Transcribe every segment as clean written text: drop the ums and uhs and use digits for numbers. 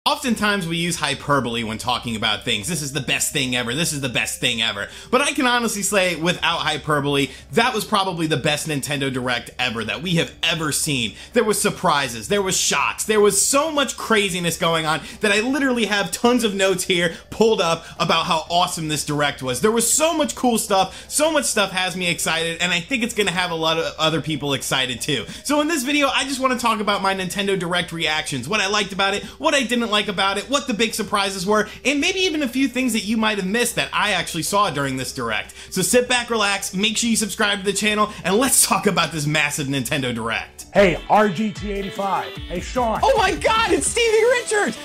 Oftentimes we use hyperbole when talking about things. This is the best thing ever. This is the best thing ever. But I can honestly say, without hyperbole, that was probably the best Nintendo Direct ever that we have ever seen. There was surprises, there was shocks, there was so much craziness going on that I literally have tons of notes here pulled up about how awesome this Direct was. There was so much cool stuff, so much stuff has me excited, and I think it's gonna have a lot of other people excited too. So in this video, I just want to talk about my Nintendo Direct reactions, what I liked about it, what I didn't like about it, what the big surprises were, and maybe even a few things that you might have missed that I actually saw during this Direct. So sit back, relax, make sure you subscribe to the channel, and let's talk about this massive Nintendo Direct. Hey, RGT 85. Hey, Sean. Oh my God, it's Stevie Richards!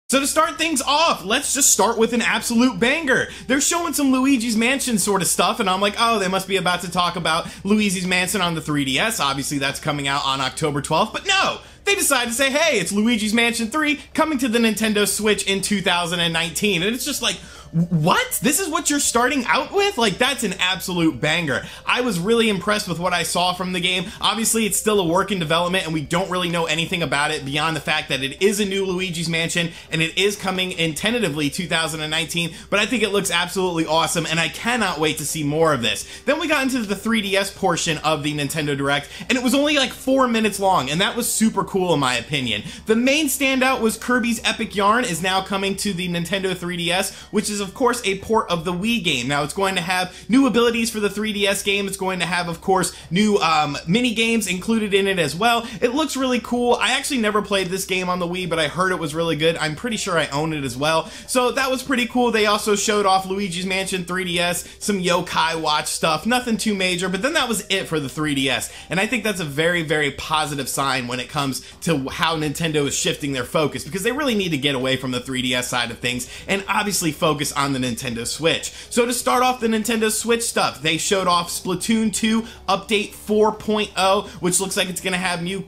So to start things off, let's just start with an absolute banger. They're showing some Luigis Mansion sort of stuff, and I'm like, oh, they must be about to talk about Luigis Mansion on the 3DS. Obviously, that's coming out on October 12th, but no! They decided to say, hey, it's Luigi's Mansion 3 coming to the Nintendo Switch in 2019, and it's just like, what? This is what you're starting out with? Like, that's an absolute banger. I was really impressed with what I saw from the game. Obviously, it's still a work in development, and we don't really know anything about it beyond the fact that it is a new Luigi's Mansion, and it is coming in tentatively 2019, but I think it looks absolutely awesome, and I cannot wait to see more of this. Then we got into the 3DS portion of the Nintendo Direct, and it was only like 4 minutes long, and that was super cool in my opinion. The main standout was Kirby's Epic Yarn is now coming to the Nintendo 3DS, which is of course a port of the Wii game. Now it's going to have new abilities for the 3DS game. It's going to have, of course, new mini games included in it as well. It looks really cool. I actually never played this game on the Wii, but I heard it was really good. I'm pretty sure I own it as well. So that was pretty cool. They also showed off Luigi's Mansion 3DS, some Yokai Watch stuff, nothing too major, but then that was it for the 3DS. And I think that's a very, very positive sign when it comes to how Nintendo is shifting their focus, because they really need to get away from the 3DS side of things and obviously focus on the Nintendo Switch. So to start off the Nintendo Switch stuff, they showed off Splatoon 2 Update 4.0, which looks like it's going to have new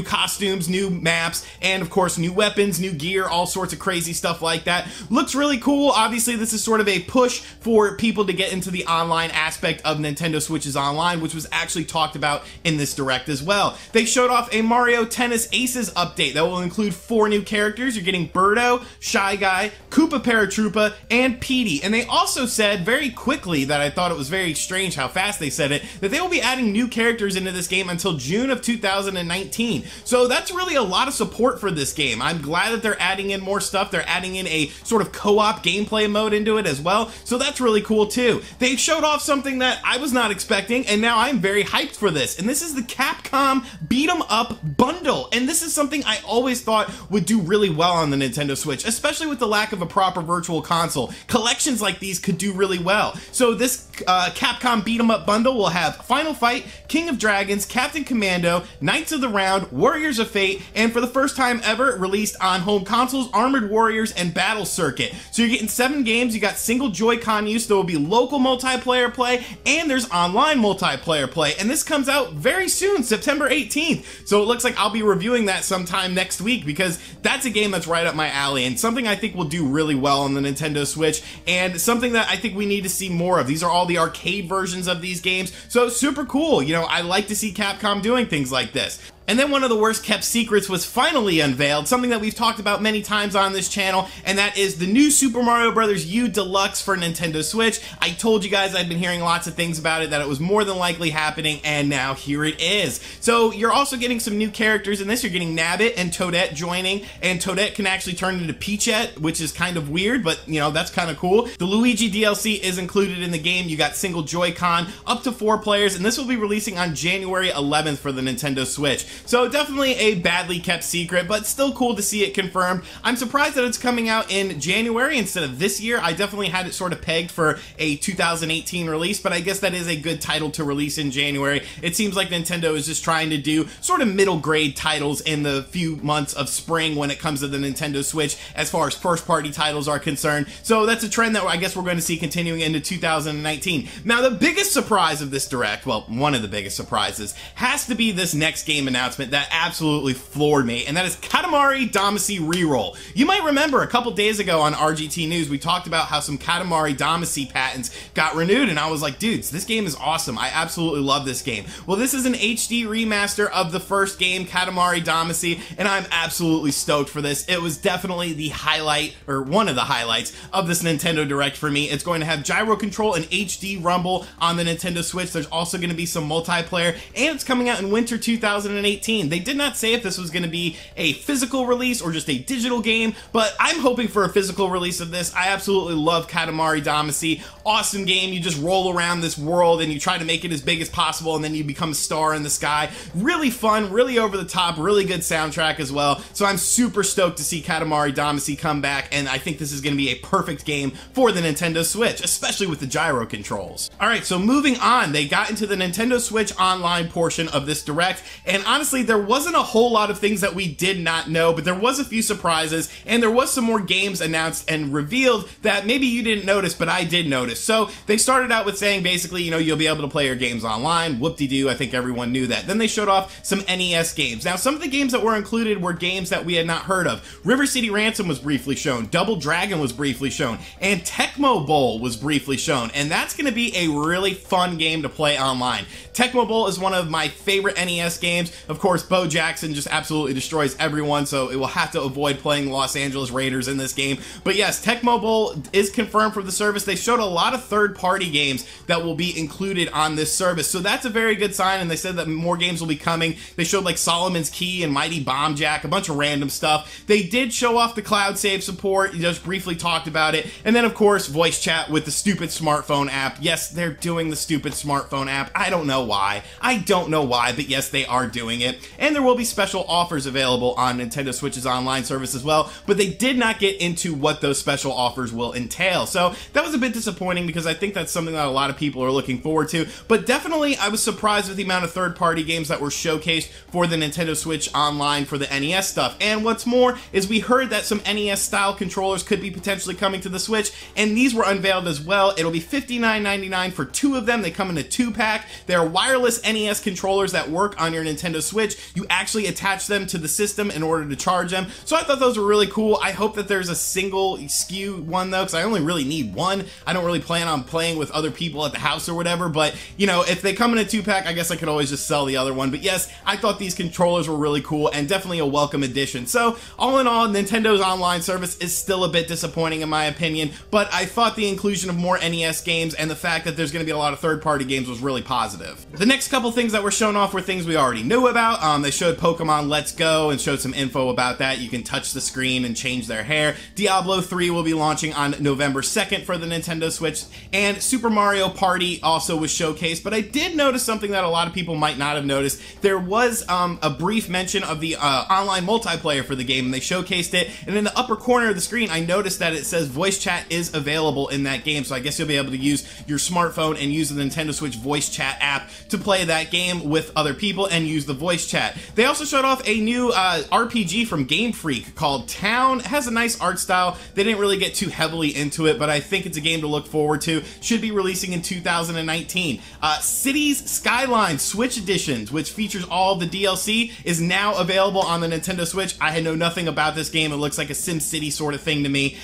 costumes, new maps, and of course new weapons, new gear, all sorts of crazy stuff like that. Looks really cool. Obviously, this is sort of a push for people to get into the online aspect of Nintendo Switch's online, which was actually talked about in this Direct as well. They showed off a Mario Tennis Aces update that will include 4 new characters. You're getting Birdo, Shy Guy, Koopa Paratroopa, and Petey. And they also said very quickly, that I thought it was very strange how fast they said it, that they will be adding new characters into this game until June of 2019. So that's really a lot of support for this game. I'm glad that they're adding in more stuff. They're adding in a sort of co-op gameplay mode into it as well. So that's really cool too. They showed off something that I was not expecting, and now I'm very hyped for this. And this is the Capcom Beat 'em Up bundle. And this is something I always thought would do really well on the Nintendo Switch, especially with the lack of a proper virtual console. Collections like these could do really well. So this Capcom Beat 'em Up bundle will have Final Fight, King of Dragons, Captain Commando, Knights of the Round, Warriors of Fate, and for the first time ever released on home consoles, Armored Warriors and Battle Circuit. So you're getting 7 games. You got single Joy-Con use. There will be local multiplayer play, and there's online multiplayer play. And this comes out very soon, September 18th. So it looks like I'll be reviewing that sometime next week, because that's a game that's right up my alley and something I think will do really well on the Nintendo Switch, and something that I think we need to see more of. These are all the arcade versions of these games, so super cool. You know, I like to see Capcom doing things like this. And then one of the worst kept secrets was finally unveiled, something that we've talked about many times on this channel, and that is the new Super Mario Bros. U Deluxe for Nintendo Switch. I told you guys I've been hearing lots of things about it, that it was more than likely happening, and now here it is. So you're also getting some new characters in this. You're getting Nabbit and Toadette joining, and Toadette can actually turn into Peachette, which is kind of weird, but you know, that's kind of cool. The Luigi DLC is included in the game. You got single Joy-Con, up to 4 players, and this will be releasing on January 11th for the Nintendo Switch. So definitely a badly kept secret, but still cool to see it confirmed. I'm surprised that it's coming out in January instead of this year. I definitely had it sort of pegged for a 2018 release, but I guess that is a good title to release in January. It seems like Nintendo is just trying to do sort of middle grade titles in the few months of spring when it comes to the Nintendo Switch as far as first party titles are concerned. So that's a trend that I guess we're going to see continuing into 2019. Now the biggest surprise of this Direct, well, one of the biggest surprises, has to be this next game announcement announcement that absolutely floored me, and that is Katamari Damacy REROLL. You might remember a couple days ago on RGT News, we talked about how some Katamari Damacy patents got renewed, and I was like, dudes, this game is awesome. I absolutely love this game. Well, this is an HD remaster of the first game, Katamari Damacy, and I'm absolutely stoked for this. It was definitely the highlight, or one of the highlights, of this Nintendo Direct for me. It's going to have gyro control and HD rumble on the Nintendo Switch. There's also going to be some multiplayer, and it's coming out in winter 2018. They did not say if this was going to be a physical release or just a digital game, but I'm hoping for a physical release of this. I absolutely love Katamari Damacy. Awesome game. You just roll around this world and you try to make it as big as possible, and then you become a star in the sky. Really fun, really over the top, really good soundtrack as well. So I'm super stoked to see Katamari Damacy come back, and I think this is going to be a perfect game for the Nintendo Switch, especially with the gyro controls. Alright, so moving on, they got into the Nintendo Switch Online portion of this Direct, and honestly, there wasn't a whole lot of things that we did not know, but there was a few surprises, and there was some more games announced and revealed that maybe you didn't notice, but I did notice. So they started out with saying basically, you know, you'll be able to play your games online. Whoop-de-doo, I think everyone knew that. Then they showed off some NES games. Now, some of the games that were included were games that we had not heard of. River City Ransom was briefly shown, Double Dragon was briefly shown, and Tecmo Bowl was briefly shown, and that's going to be a really fun game to play online. Tecmo Bowl is one of my favorite NES games. Of course, Bo Jackson just absolutely destroys everyone, so it will have to avoid playing Los Angeles Raiders in this game. But yes, Tecmo Bowl is confirmed for the service. They showed a lot of third-party games that will be included on this service, so that's a very good sign, and they said that more games will be coming. They showed like Solomon's Key and Mighty Bomb Jack, a bunch of random stuff. They did show off the cloud save support, you just briefly talked about it, and then of course voice chat with the stupid smartphone app. Yes, they're doing the stupid smartphone app. I don't know why. I don't know why, but yes, they are doing it. And there will be special offers available on Nintendo Switch's online service as well, but they did not get into what those special offers will entail. So that was a bit disappointing because I think that's something that a lot of people are looking forward to, but definitely I was surprised with the amount of third-party games that were showcased for the Nintendo Switch Online for the NES stuff. And what's more is we heard that some NES style controllers could be potentially coming to the Switch, and these were unveiled as well. It'll be $59.99 for two of them. They come in a 2-pack. They're wireless NES controllers that work on your Nintendo Switch. You actually attach them to the system in order to charge them. So I thought those were really cool. I hope that there's a single SKU one though, because I only really need one. I don't really plan on playing with other people at the house or whatever, but you know, if they come in a 2-pack, I guess I could always just sell the other one. But yes, I thought these controllers were really cool and definitely a welcome addition. So all in all, Nintendo's online service is still a bit disappointing in my opinion, but I thought the inclusion of more NES games and the fact that there's going to be a lot of third-party games was really positive. The next couple things that were shown off were things we already knew about. They showed Pokemon Let's Go and showed some info about that. You can touch the screen and change their hair. Diablo 3 will be launching on November 2nd for the Nintendo Switch, and Super Mario Party also was showcased, but I did notice something that a lot of people might not have noticed. There was a brief mention of the online multiplayer for the game, and they showcased it, and in the upper corner of the screen I noticed that it says voice chat is available in that game, so I guess you'll be able to use your smartphone and use the Nintendo Switch voice chat app to play that game with other people and use the voice chat. They also showed off a new RPG from Game Freak called Town. It has a nice art style. They didn't really get too heavily into it, but I think it's a game to look forward to. Should be releasing in 2019. Cities Skylines Switch Editions, which features all the DLC, is now available on the Nintendo Switch. I had know nothing about this game. It looks like a SimCity sort of thing to me.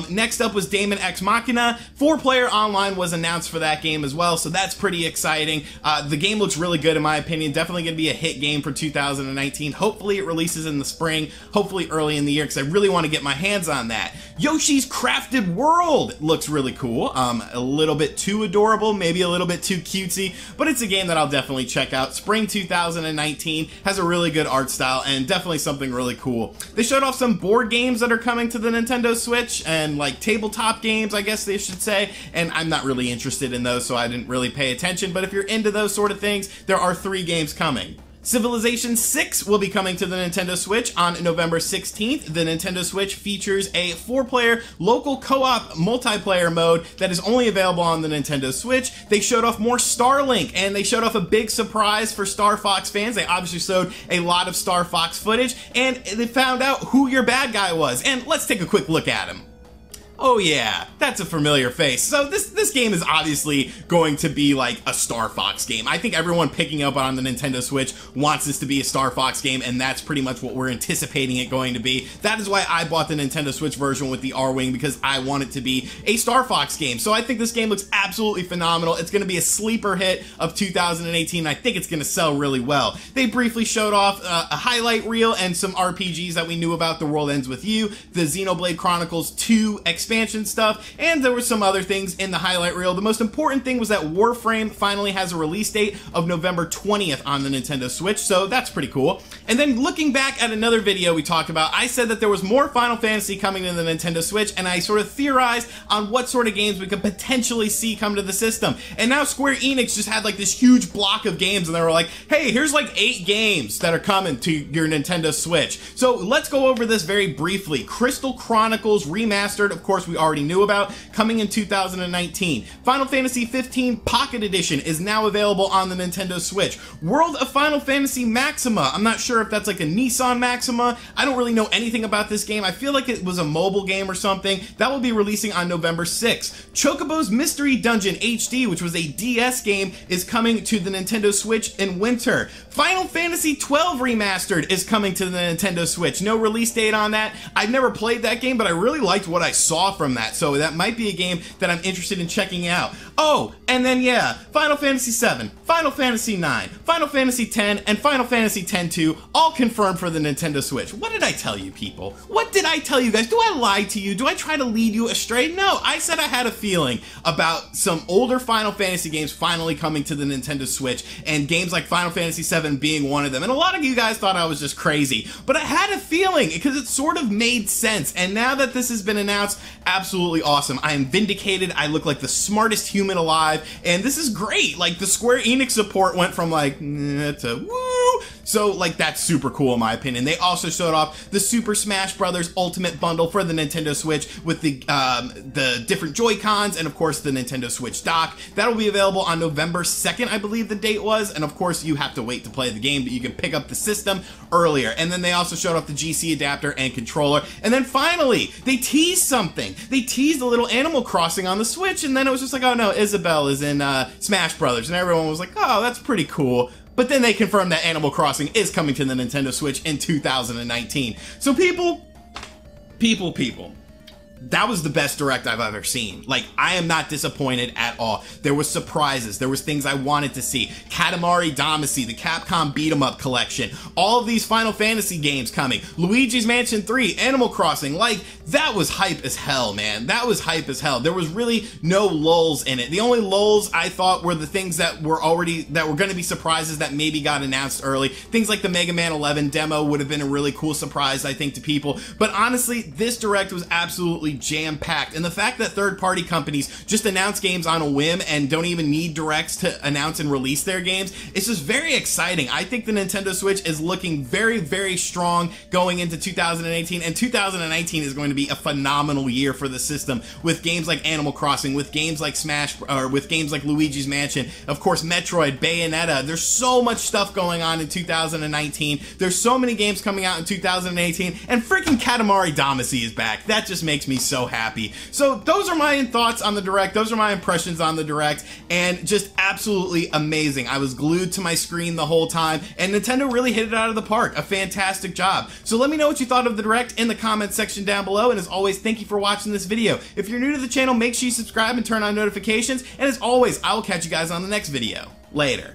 Next up was Daemon X Machina. 4-player online was announced for that game as well, so that's pretty exciting. The game looks really good in my opinion. Definitely going to be a hit game for 2019. Hopefully it releases in the spring, hopefully early in the year, because I really want to get my hands on that. Yoshi's Crafted World looks really cool. A little bit too adorable, maybe a little bit too cutesy, but it's a game that I'll definitely check out. Spring 2019, has a really good art style and definitely something really cool. They showed off some board games that are coming to the Nintendo Switch and like tabletop games, I guess they should say, and I'm not really interested in those, so I didn't really pay attention, but if you're into those sort of things, there are 3 games coming. Civilization 6 will be coming to the Nintendo Switch on November 16th. The Nintendo Switch features a 4-player local co-op multiplayer mode that is only available on the Nintendo Switch. They showed off more Starlink, and they showed off a big surprise for Star Fox fans. They obviously showed a lot of Star Fox footage, and they found out who your bad guy was. And let's take a quick look at him. Oh yeah, that's a familiar face. So this game is obviously going to be like a Star Fox game. I think everyone picking up on the Nintendo Switch wants this to be a Star Fox game, and that's pretty much what we're anticipating it going to be. That is why I bought the Nintendo Switch version with the R-Wing, because I want it to be a Star Fox game. So I think this game looks absolutely phenomenal. It's going to be a sleeper hit of 2018. I think it's going to sell really well. They briefly showed off a highlight reel and some RPGs that we knew about. The World Ends With You, the Xenoblade Chronicles 2 expansion stuff, and there were some other things in the highlight reel. The most important thing was that Warframe finally has a release date of November 20th on the Nintendo Switch, so that's pretty cool. And then looking back at another video we talked about, I said that there was more Final Fantasy coming to the Nintendo Switch, and I sort of theorized on what sort of games we could potentially see come to the system. And now Square Enix just had like this huge block of games, and they were like, hey, here's like 8 games that are coming to your Nintendo Switch. So let's go over this very briefly. Crystal Chronicles Remastered, of course, we already knew about, coming in 2019. Final Fantasy 15 Pocket Edition is now available on the Nintendo Switch. World of Final Fantasy Maxima, I'm not sure if that's like a Nissan Maxima. I don't really know anything about this game. I feel like it was a mobile game or something. That will be releasing on November 6th. Chocobo's Mystery Dungeon HD, which was a DS game, is coming to the Nintendo Switch in winter. Final Fantasy 12 Remastered is coming to the Nintendo Switch. No release date on that. I've never played that game, but I really liked what I saw from that, so that might be a game that I'm interested in checking out. Oh, and then yeah, Final Fantasy 7, Final Fantasy 9, Final Fantasy 10, and Final Fantasy 10-2, all confirmed for the Nintendo Switch. What did I tell you, people? What did I tell you guys? Do I lie to you? Do I try to lead you astray? No, I said I had a feeling about some older Final Fantasy games finally coming to the Nintendo Switch, and games like Final Fantasy 7 being one of them. And a lot of you guys thought I was just crazy, but I had a feeling because it sort of made sense. And now that this has been announced, absolutely awesome. I am vindicated. I look like the smartest human alive, and this is great. Like, the Square Enix support went from like to woo. So like, that's super cool in my opinion. They also showed off the Super Smash Bros. Ultimate Bundle for the Nintendo Switch with the different Joy-Cons and of course the Nintendo Switch dock. That'll be available on November 2nd, I believe the date was, and of course you have to wait to play the game, but you can pick up the system earlier. And then they also showed off the GC adapter and controller. And then finally, they teased something. They teased a little Animal Crossing on the Switch, and then it was just like, oh no, Isabelle is in Smash Brothers, and everyone was like, oh, that's pretty cool. But then they confirmed that Animal Crossing is coming to the Nintendo Switch in 2019. So people, that was the best Direct I've ever seen. Like, I am not disappointed at all. There was surprises. There was things I wanted to see. Katamari Damacy, the Capcom Beat 'em Up collection, all of these Final Fantasy games coming, Luigis Mansion 3, Animal Crossing. Like, that was hype as hell, man. That was hype as hell. There was really no lulls in it. The only lulls I thought were the things that were going to be surprises that maybe got announced early. Things like the Mega Man 11 demo would have been a really cool surprise, I think, to people. But honestly, this Direct was absolutely jam-packed, and the fact that third-party companies just announce games on a whim and don't even need Directs to announce and release their games, it's just very exciting. I think the Nintendo Switch is looking very, very strong going into 2018, and 2019 is going to be a phenomenal year for the system, with games like Animal Crossing, with games like Smash, or with games like Luigi's Mansion, of course Metroid, Bayonetta. There's so much stuff going on in 2019. There's so many games coming out in 2018, and freaking Katamari Damacy is back. That just makes me so happy. So those are my thoughts on the Direct. Those are my impressions on the Direct, and just absolutely amazing. I was glued to my screen the whole time, and Nintendo really hit it out of the park. A fantastic job. So let me know what you thought of the Direct in the comment section down below, and as always, thank you for watching this video. If you're new to the channel, make sure you subscribe and turn on notifications, and as always, I will catch you guys on the next video. Later.